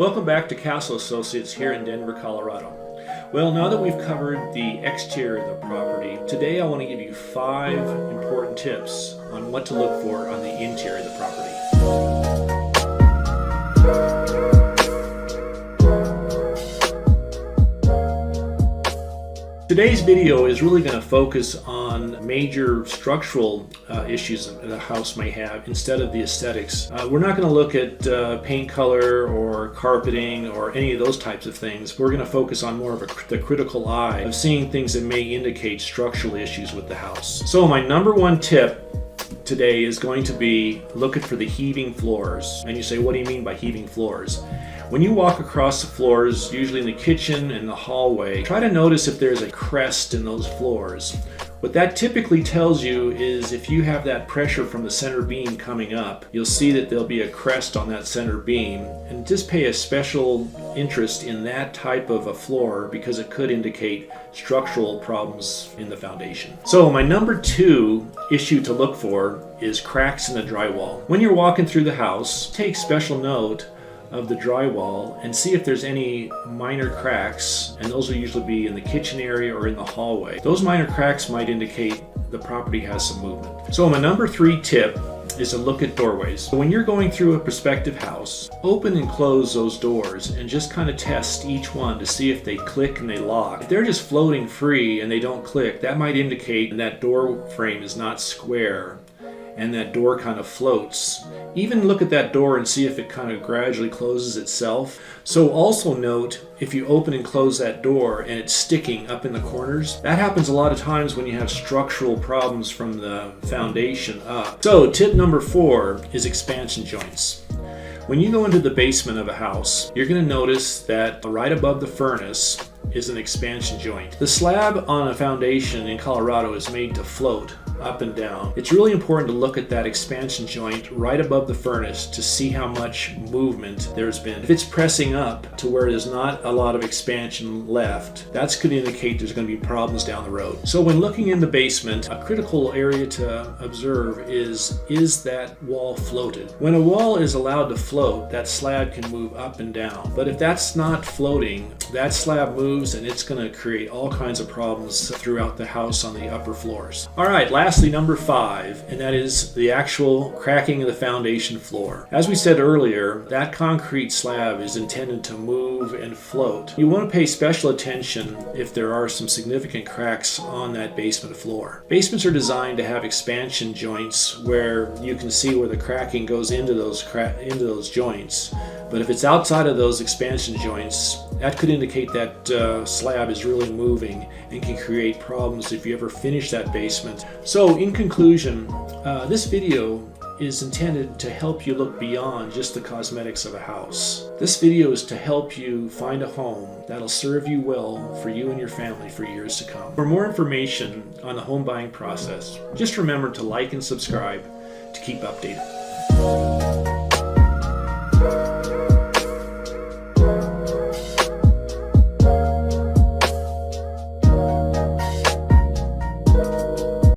Welcome back to Castle Associates here in Denver, Colorado. Well, now that we've covered the exterior of the property, today I want to give you 5 important tips on what to look for on the interior of the property. Today's video is really going to focus on major structural issues that a house may have instead of the aesthetics. We're not going to look at paint color or carpeting or any of those types of things. We're going to focus on more of the critical eye of seeing things that may indicate structural issues with the house. So my number 1 tip today is going to be looking for the heaving floors. And you say, what do you mean by heaving floors? When you walk across the floors, usually in the kitchen and the hallway, try to notice if there's a crest in those floors. What that typically tells you is if you have that pressure from the center beam coming up, you'll see that there'll be a crest on that center beam. And just pay a special interest in that type of a floor because it could indicate structural problems in the foundation. So my number 2 issue to look for is cracks in the drywall. When you're walking through the house, take special note of the drywall and see if there's any minor cracks, and those will usually be in the kitchen area or in the hallway. Those minor cracks might indicate the property has some movement. So my number 3 tip is to look at doorways. When you're going through a prospective house, open and close those doors and just kind of test each one to see if they click and they lock. If they're just floating free and they don't click, that might indicate that door frame is not square and that door kind of floats. Even look at that door and see if it kind of gradually closes itself. So also note if you open and close that door and it's sticking up in the corners. That happens a lot of times when you have structural problems from the foundation up. So tip number 4 is expansion joints. When you go into the basement of a house, you're going to notice that right above the furnace is an expansion joint. The slab on a foundation in Colorado is made to float up and down. It's really important to look at that expansion joint right above the furnace to see how much movement there's been. If it's pressing up to where there's not a lot of expansion left, that's going to indicate there's going to be problems down the road. So when looking in the basement, a critical area to observe is that wall floated? When a wall is allowed to float, that slab can move up and down. But if that's not floating, that slab moves and it's going to create all kinds of problems throughout the house on the upper floors. All right, lastly, number 5, and that is the actual cracking of the foundation floor. As we said earlier, that concrete slab is intended to move and float. You want to pay special attention if there are some significant cracks on that basement floor. Basements are designed to have expansion joints where you can see where the cracking goes into those joints. But if it's outside of those expansion joints, that could indicate that slab is really moving and can create problems if you ever finish that basement. So in conclusion, this video is intended to help you look beyond just the cosmetics of a house. This video is to help you find a home that'll serve you well for you and your family for years to come. For more information on the home buying process, just remember to like and subscribe to keep updated.